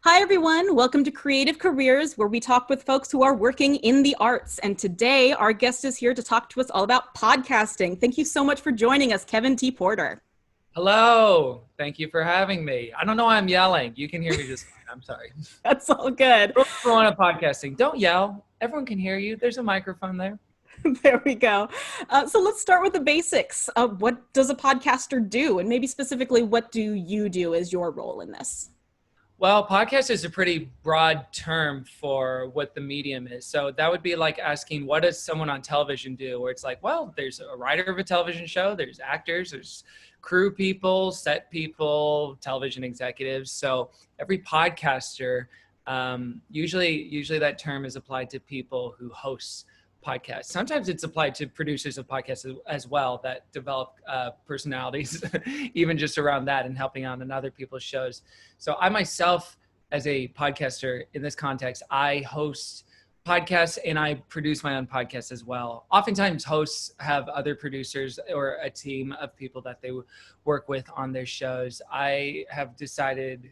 Hi, everyone. Welcome to Creative Careers, where we talk with folks who are working in the arts. And today, our guest is here to talk to us all about podcasting. Thank you so much for joining us, Kevin T. Porter. Hello. Thank you for having me. I don't know why I'm yelling. You can hear me just fine. I'm sorry. That's all good. Everyone on podcasting, don't yell. Everyone can hear you. There's a microphone there. There we go. So let's start with the basics. What does a podcaster do? And maybe specifically, what do you do as your role in this? Well, podcast is a pretty broad term for what the medium is. So that would be like asking, what does someone on television do? Where it's like, well, there's a writer of a television show, there's actors, there's crew people, set people, television executives. So every podcaster, usually that term is applied to people who host podcasts. Sometimes it's applied to producers of podcasts as well that develop personalities, even just around that and helping out on other people's shows. So I myself, as a podcaster in this context, I host podcasts and I produce my own podcast as well. Oftentimes hosts have other producers or a team of people that they work with on their shows. I have decided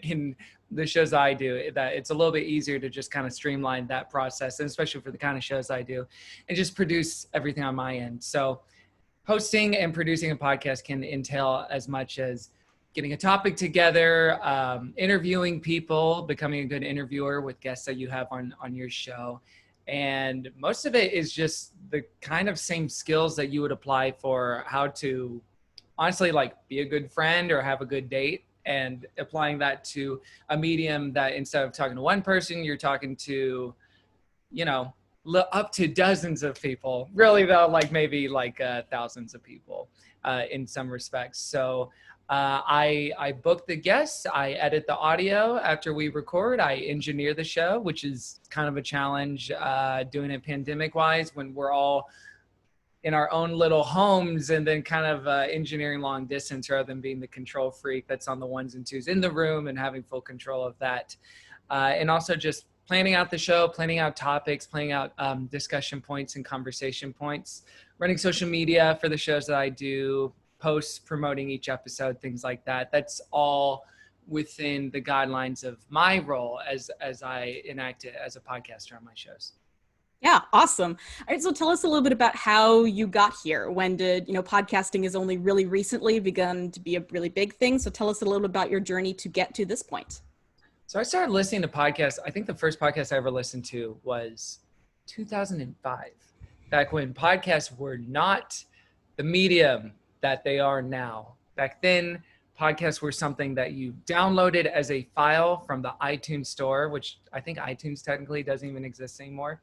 in the shows I do that it's a little bit easier to just kind of streamline that process, and especially for the kind of shows I do, and just produce everything on my end. So hosting and producing a podcast can entail as much as getting a topic together, interviewing people, becoming a good interviewer with guests that you have on your show. And most of it is just the kind of same skills that you would apply for how to honestly like be a good friend or have a good date, and applying that to a medium that instead of talking to one person, you're talking to, up to dozens of people. Really though, like maybe like thousands of people in some respects. So I book the guests, I edit the audio after we record, I engineer the show, which is kind of a challenge doing it pandemic wise when we're all in our own little homes, and then kind of engineering long distance rather than being the control freak that's on the ones and twos in the room and having full control of that. And also just planning out the show, planning out topics, planning out discussion points and conversation points, running social media for the shows that I do, posts promoting each episode, things like that. That's all within the guidelines of my role as I enact it as a podcaster on my shows. Yeah, awesome. All right, so tell us a little bit about how you got here. When did, podcasting has only really recently begun to be a really big thing. So tell us a little bit about your journey to get to this point. So I started listening to podcasts. I think the first podcast I ever listened to was 2005, back when podcasts were not the medium that they are now. Back then, podcasts were something that you downloaded as a file from the iTunes store, which I think iTunes technically doesn't even exist anymore.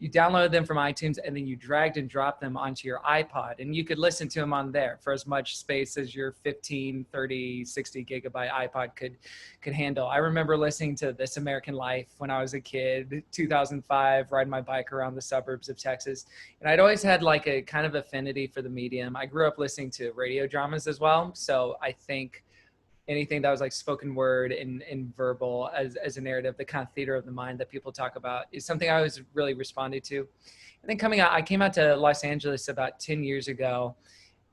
You downloaded them from iTunes and then you dragged and dropped them onto your iPod, and you could listen to them on there for as much space as your 15, 30, 60 gigabyte iPod could handle. I remember listening to This American Life when I was a kid, 2005, riding my bike around the suburbs of Texas. And I'd always had like a kind of affinity for the medium. I grew up listening to radio dramas as well. So I think anything that was like spoken word and verbal as a narrative, the kind of theater of the mind that people talk about, is something I always really responded to. And then I came out to Los Angeles about 10 years ago,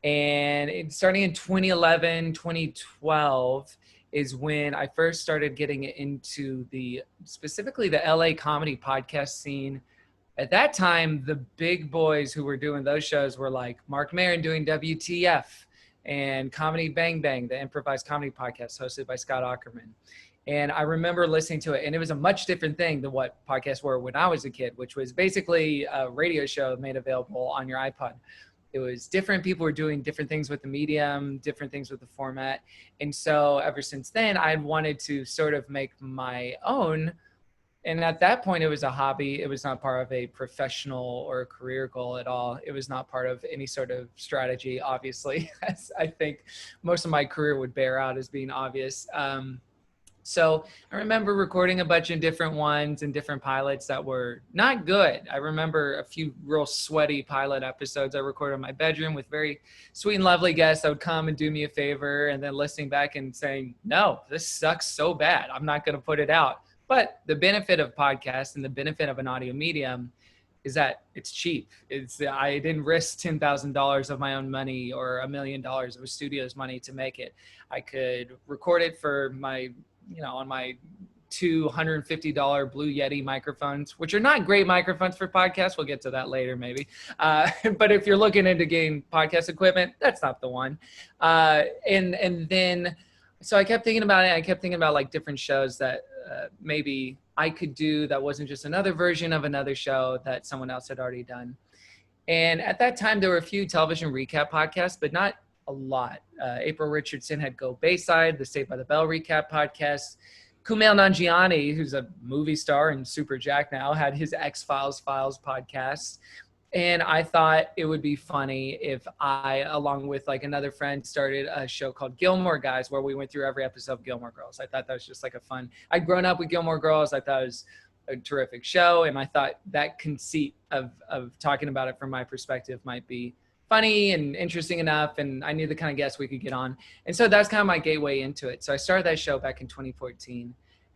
and starting in 2011, 2012 is when I first started getting into specifically the LA comedy podcast scene. At that time, the big boys who were doing those shows were like Mark Maron doing WTF, and Comedy Bang Bang, the improvised comedy podcast hosted by Scott Aukerman. And I remember listening to it, and it was a much different thing than what podcasts were when I was a kid, which was basically a radio show made available on your iPod. It was different. People were doing different things with the medium, different things with the format. And so ever since then, I wanted to sort of make my own. And at that point, it was a hobby. It was not part of a professional or a career goal at all. It was not part of any sort of strategy, obviously, as I think most of my career would bear out as being obvious. So I remember recording a bunch of different ones and different pilots that were not good. I remember a few real sweaty pilot episodes I recorded in my bedroom with very sweet and lovely guests that would come and do me a favor, and then listening back and saying, no, this sucks so bad, I'm not going to put it out. But the benefit of podcasts and the benefit of an audio medium is that it's cheap. I didn't risk $10,000 of my own money or $1 million of a studio's money to make it. I could record it for my, on my two $150 Blue Yeti microphones, which are not great microphones for podcasts. We'll get to that later, maybe. But if you're looking into getting podcast equipment, that's not the one. And then, so I kept thinking about it. I kept thinking about like different shows that maybe I could do that wasn't just another version of another show that someone else had already done. And at that time, there were a few television recap podcasts, but not a lot. April Richardson had Go Bayside, the Saved by the Bell recap podcast. Kumail Nanjiani, who's a movie star and Super Jack now, had his X-Files podcast. And I thought it would be funny if I, along with like another friend, started a show called Gilmore Guys, where we went through every episode of Gilmore Girls. I thought that was just like a fun, I'd grown up with Gilmore Girls. I thought it was a terrific show. And I thought that conceit of talking about it from my perspective might be funny and interesting enough. And I knew the kind of guests we could get on. And so that's kind of my gateway into it. So I started that show back in 2014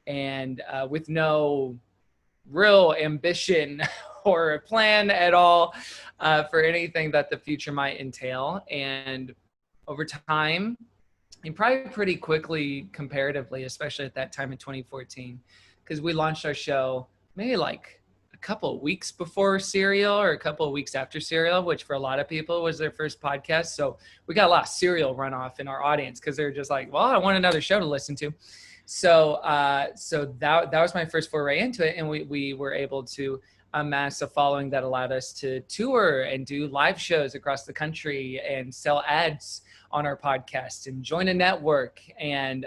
and with no real ambition or a plan at all for anything that the future might entail. And over time, and probably pretty quickly comparatively, especially at that time in 2014, because we launched our show maybe like a couple of weeks before Serial or a couple of weeks after Serial, which for a lot of people was their first podcast. So we got a lot of Serial runoff in our audience because they're just like, well, I want another show to listen to. So that was my first foray into it. And we were able to amass a following that allowed us to tour and do live shows across the country and sell ads on our podcast and join a network and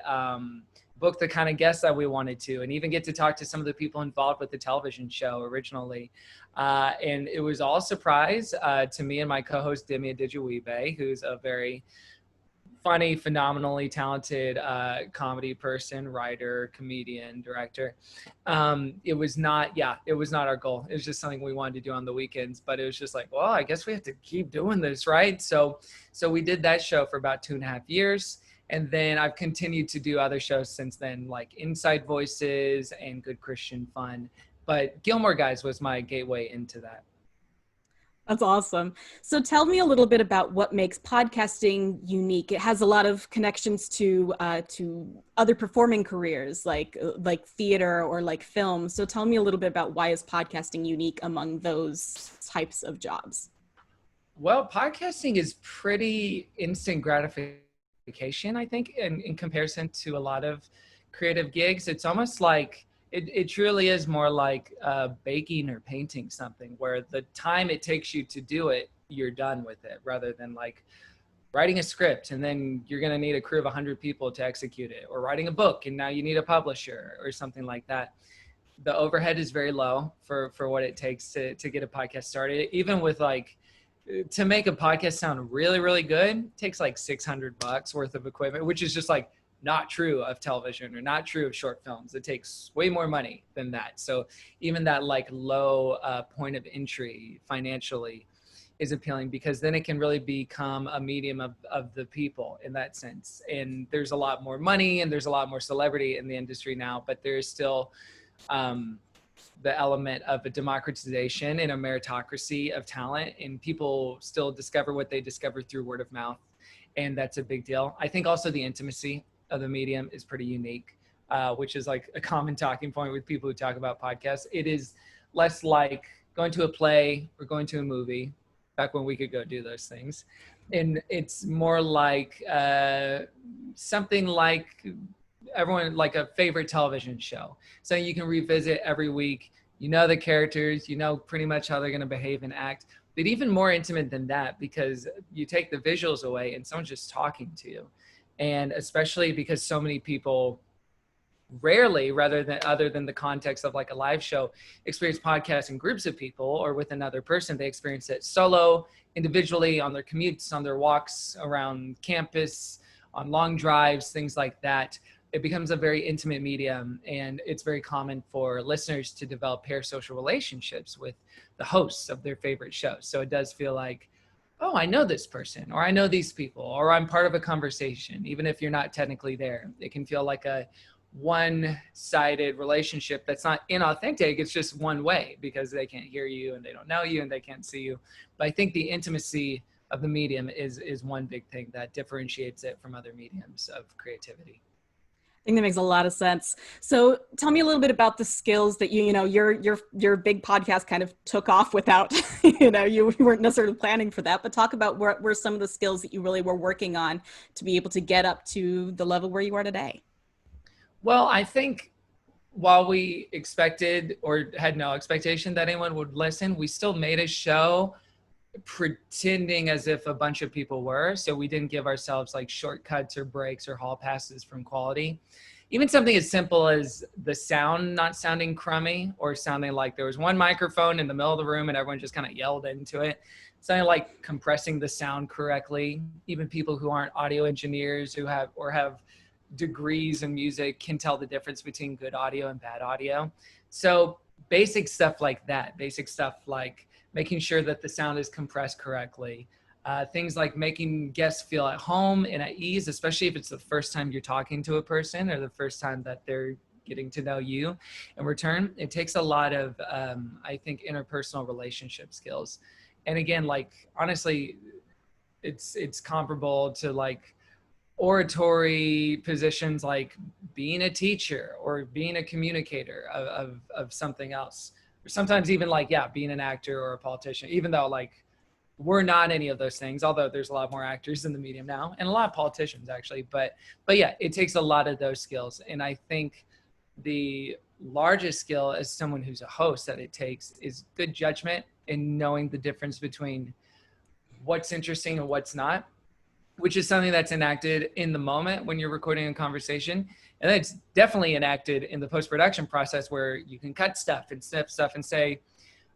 book the kind of guests that we wanted to, and even get to talk to some of the people involved with the television show originally. And it was all a surprise to me and my co-host Dimia Dijawibe, who's a very funny, phenomenally talented comedy person, writer, comedian, director. It was not our goal. It was just something we wanted to do on the weekends, but it was just like, well, I guess we have to keep doing this, right? So we did that show for about 2.5 years. And then I've continued to do other shows since then, like Inside Voices and Good Christian Fun. But Gilmore Guys was my gateway into that. That's awesome. So tell me a little bit about what makes podcasting unique. It has a lot of connections to other performing careers like theater or like film. So tell me a little bit about why is podcasting unique among those types of jobs? Well, podcasting is pretty instant gratification, I think, in comparison to a lot of creative gigs. It's almost like it truly is more like baking or painting something, where the time it takes you to do it, you're done with it, rather than like writing a script and then you're going to need a crew of 100 people to execute it, or writing a book and now you need a publisher or something like that. The overhead is very low for what it takes to get a podcast started. Even with like, to make a podcast sound really, really good, it takes like $600 worth of equipment, which is just like not true of television or not true of short films. It takes way more money than that. So even that like low point of entry financially is appealing, because then it can really become a medium of the people in that sense. And there's a lot more money and there's a lot more celebrity in the industry now, but there's still the element of a democratization and a meritocracy of talent, and people still discover what they discover through word of mouth. And that's a big deal. I think also the intimacy of the medium is pretty unique, which is like a common talking point with people who talk about podcasts. It is less like going to a play or going to a movie, back when we could go do those things. And it's more like something like everyone, like a favorite television show. So you can revisit every week. You know the characters, you know pretty much how they're going to behave and act. But even more intimate than that, because you take the visuals away and someone's just talking to you. And especially because so many people rarely, other than the context of like a live show, experience podcasts in groups of people or with another person. They experience it solo, individually, on their commutes, on their walks around campus, on long drives, things like that. It becomes a very intimate medium, and it's very common for listeners to develop parasocial relationships with the hosts of their favorite shows. So it does feel like, oh, I know this person, or I know these people, or I'm part of a conversation, even if you're not technically there. It can feel like a one-sided relationship that's not inauthentic. It's just one way, because they can't hear you and they don't know you and they can't see you. But I think the intimacy of the medium is one big thing that differentiates it from other mediums of creativity. I think that makes a lot of sense. So tell me a little bit about the skills that your big podcast kind of took off without, you weren't necessarily planning for that, but talk about what were some of the skills that you really were working on to be able to get up to the level where you are today. Well, I think while we expected or had no expectation that anyone would listen, we still made a show pretending as if a bunch of people were. So we didn't give ourselves like shortcuts or breaks or hall passes from quality. Even something as simple as the sound not sounding crummy or sounding like there was one microphone in the middle of the room and everyone just kind of yelled into it. Something like compressing the sound correctly. Even people who aren't audio engineers who have degrees in music can tell the difference between good audio and bad audio. So basic stuff like that, basic stuff like making sure that the sound is compressed correctly. Things like making guests feel at home and at ease, especially if it's the first time you're talking to a person or the first time that they're getting to know you in return. It takes a lot of, I think, interpersonal relationship skills. And again, like, honestly, it's comparable to like oratory positions like being a teacher or being a communicator of something else. Or sometimes even like, being an actor or a politician, even though like we're not any of those things, although there's a lot more actors in the medium now and a lot of politicians actually. But yeah, it takes a lot of those skills. And I think the largest skill as someone who's a host that it takes is good judgment and knowing the difference between what's interesting and what's not, which is something that's enacted in the moment when you're recording a conversation. And then it's definitely enacted in the post-production process where you can cut stuff and snip stuff and say,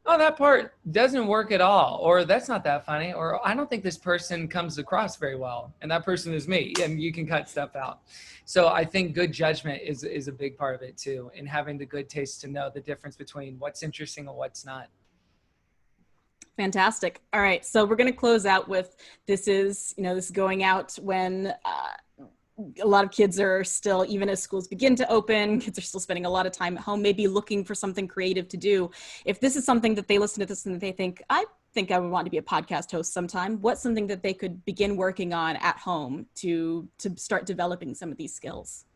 oh, that part doesn't work at all, or that's not that funny, or I don't think this person comes across very well, and that person is me, and you can cut stuff out. So I think good judgment is a big part of it too, and having the good taste to know the difference between what's interesting and what's not. Fantastic. All right. So we're going to close out with this is going out when a lot of kids are still, even as schools begin to open, kids are still spending a lot of time at home, maybe looking for something creative to do. If this is something that they listen to this and they think, I think I would want to be a podcast host sometime, what's something that they could begin working on at home to start developing some of these skills?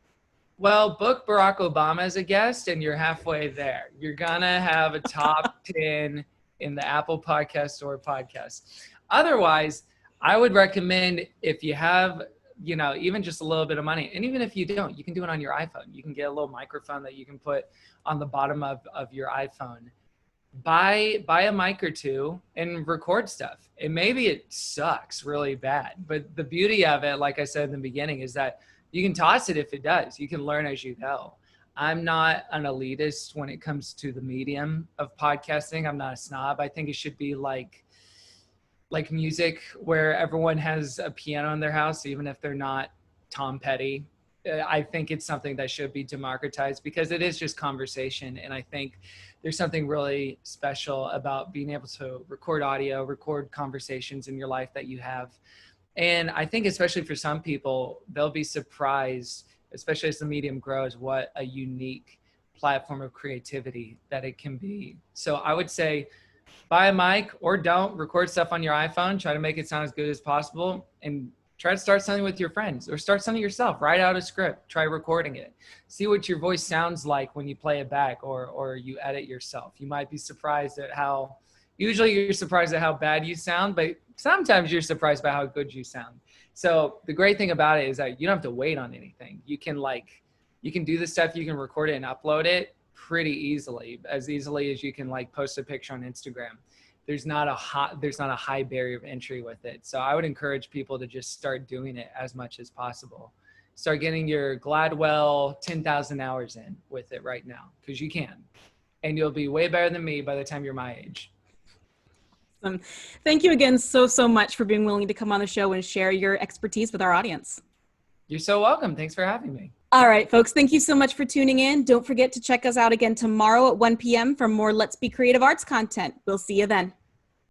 Well, book Barack Obama as a guest and you're halfway there. You're going to have a top 10 in the Apple Podcast or podcast. Otherwise, I would recommend if you have, even just a little bit of money, and even if you don't, you can do it on your iPhone. You can get a little microphone that you can put on the bottom of your iPhone. Buy a mic or two and record stuff. And maybe it sucks really bad, but the beauty of it, like I said in the beginning, is that you can toss it if it does. You can learn as you go. I'm not an elitist when it comes to the medium of podcasting. I'm not a snob. I think it should be like music where everyone has a piano in their house, even if they're not Tom Petty. I think it's something that should be democratized because it is just conversation. And I think there's something really special about being able to record audio, record conversations in your life that you have. And I think especially for some people, they'll be surprised, especially as the medium grows, what a unique platform of creativity that it can be. So I would say buy a mic or don't, record stuff on your iPhone, try to make it sound as good as possible, and try to start something with your friends or start something yourself. Write out a script, try recording it. See what your voice sounds like when you play it back or you edit yourself. You might be surprised at usually you're surprised at how bad you sound, but sometimes you're surprised by how good you sound. So the great thing about it is that you don't have to wait on anything. You can do this stuff, you can record it and upload it pretty easily, as easily as you can post a picture on Instagram. There's not a high barrier of entry with it. So I would encourage people to just start doing it as much as possible. Start getting your Gladwell 10,000 hours in with it right now, because you can. And you'll be way better than me by the time you're my age. Thank you again so much for being willing to come on the show and share your expertise with our audience. You're so welcome. Thanks for having me. All right, folks, thank you so much for tuning in. Don't forget to check us out again tomorrow at 1 p.m. for more Let's Be Creative Arts content. We'll see you then.